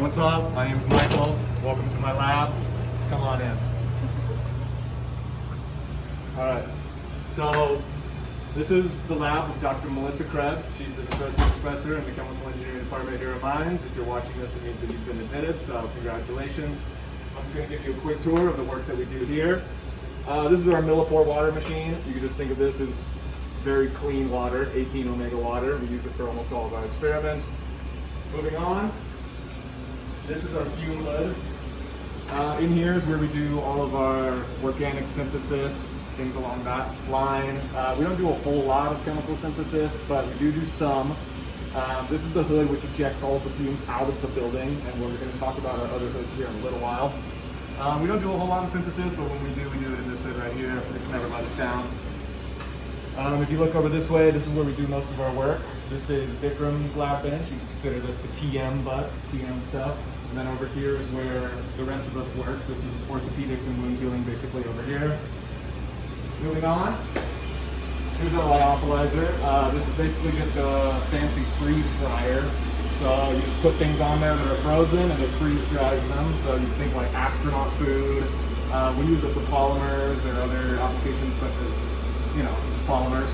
what's up? My name's Michael. Welcome to my lab. Come on in. Alright, so this is the lab of Dr. Melissa Krebs. She's an associate professor in the chemical engineering department here at Mines. If you're watching this, it means that you've been admitted, so congratulations. I'm just going to give you a quick tour of the work that we do here. This is our millipore water machine. You can just think of this as very clean water, 18 omega water. We use it for almost all of our experiments. Moving on, this is our fume hood. In here is where we do all of our organic synthesis, things along that line. We don't do a whole lot of chemical synthesis, but we do some. This is the hood which ejects all of the fumes out of the building, and we're going to talk about our other hoods here in a little while. We don't do a whole lot of synthesis, but when we do it in this hood right here. It's never let us down. If you look over this way, this is where we do most of our work. This is Vikram's lab bench. You can consider this the TM stuff. And then over here is where the rest of us work. This is orthopedics and wound healing basically over here. Moving on, here's our Lyophilizer. This is basically just a fancy freeze dryer. So you just put things on there that are frozen and it freeze dries them. So you think like astronaut food. We use it for polymers or other applications such as, polymers.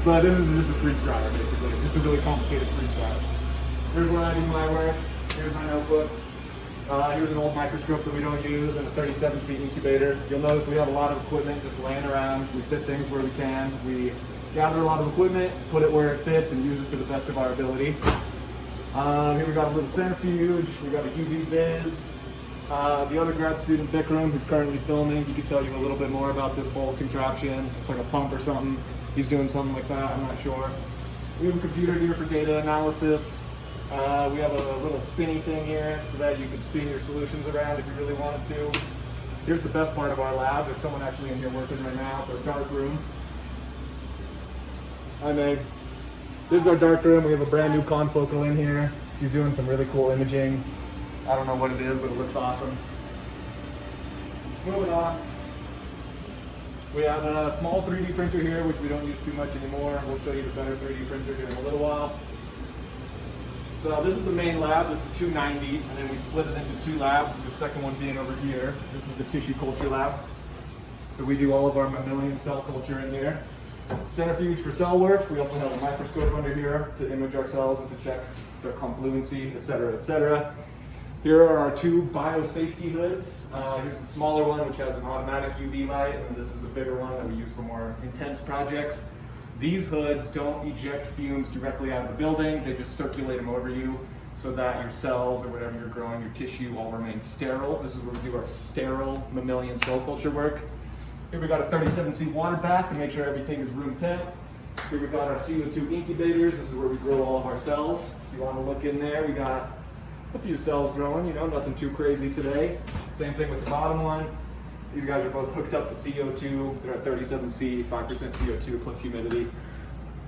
But this is just a freeze dryer basically. It's just a really complicated freeze dryer. Here's where I do my work. Here's my notebook. Here's an old microscope that we don't use and a 37C incubator. You'll notice we have a lot of equipment just laying around. We fit things where we can. We gather a lot of equipment, put it where it fits, and use it to the best of our ability. Here we got a little centrifuge. We got a UV Vase. The other grad student, Vikram, who's currently filming, he could tell you a little bit more about this whole contraption. It's like a pump or something. He's doing something like that, I'm not sure. We have a computer here for data analysis. We have a little spinny thing here so that you can spin your solutions around if you really wanted to. Here's the best part of our lab. There's someone actually in here working right now. It's our dark room. Hi, Meg. This is our dark room. We have a brand new Confocal in here. She's doing some really cool imaging. I don't know what it is, but it looks awesome. Moving on. We have a small 3D printer here, which we don't use too much anymore. We'll show you the better 3D printer here in a little while. So this is the main lab. This is 290, and then we split it into two labs, the second one being over here. This is the tissue culture lab. So we do all of our mammalian cell culture in here. Centrifuge for cell work. We also have a microscope under here to image our cells and to check their confluency, etc., etc. Here are our two biosafety hoods. Here's the smaller one, which has an automatic UV light, and this is the bigger one that we use for more intense projects. These hoods don't eject fumes directly out of the building. They just circulate them over you so that your cells or whatever you're growing, your tissue, all remain sterile. This is where we do our sterile mammalian cell culture work. Here we got a 37C water bath to make sure everything is room temp. Here we got our CO2 incubators. This is where we grow all of our cells. If you want to look in there, we got a few cells growing, nothing too crazy today. Same thing with the bottom one. These guys are both hooked up to CO2. They're at 37C, 5% CO2 plus humidity.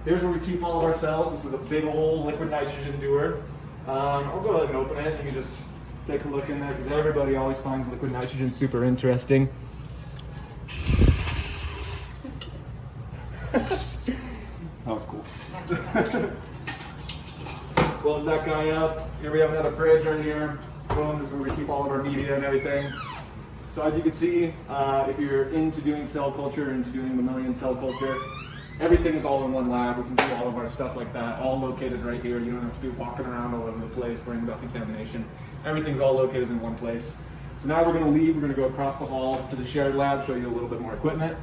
Here's where we keep all of our cells. This is a big old liquid nitrogen Doer. I'll go ahead and open it. You can just take a look in there because everybody always finds liquid nitrogen super interesting. That was cool. Close that guy up. Here we have another fridge right here. Boom, this is where we keep all of our media and everything. So as you can see, if you're into doing cell culture, into doing mammalian cell culture, everything is all in one lab. We can do all of our stuff like that, all located right here. You don't have to be walking around all over the place worrying about contamination. Everything's all located in one place. So now we're going to leave. We're going to go across the hall to the shared lab, show you a little bit more equipment.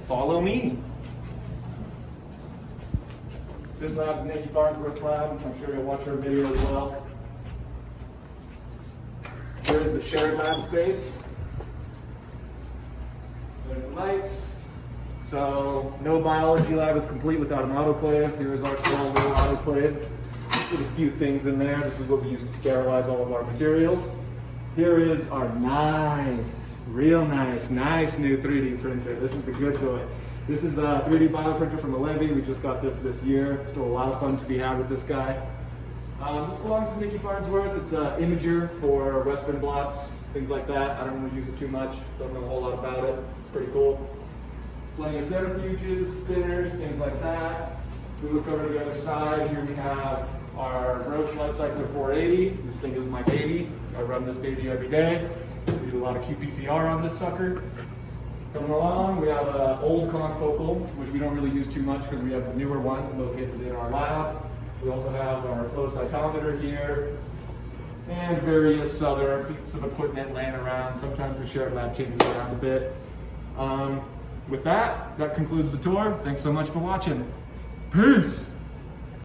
Follow me. This lab is Nikki Farnsworth's lab. I'm sure you'll watch her video as well. Here is the shared lab space. There's the lights. So no biology lab is complete without an autoclave. Here's our small little autoclave with a few things in there. This is what we use to sterilize all of our materials. Here is our real nice new 3D printer. This is the good boy. This is a 3D bioprinter from the Levy. We just got this year. Still a lot of fun to be had with this guy. This belongs to Nikki Farnsworth. It's an imager for Western blots, things like that. I don't really use it too much. Don't know a whole lot about it. It's pretty cool. Plenty of centrifuges, spinners, things like that. We look over to the other side. Here we have our Roche Light Cycler 480. This thing is my baby. I run this baby every day. We do a lot of qpcr on this sucker. Coming along, we have an old Confocal, which we don't really use too much because we have the newer one located in our lab. We also have our flow cycometer here, and various other pieces of equipment laying around. Sometimes the shared lab changes around a bit. With that concludes the tour. Thanks so much for watching. Peace!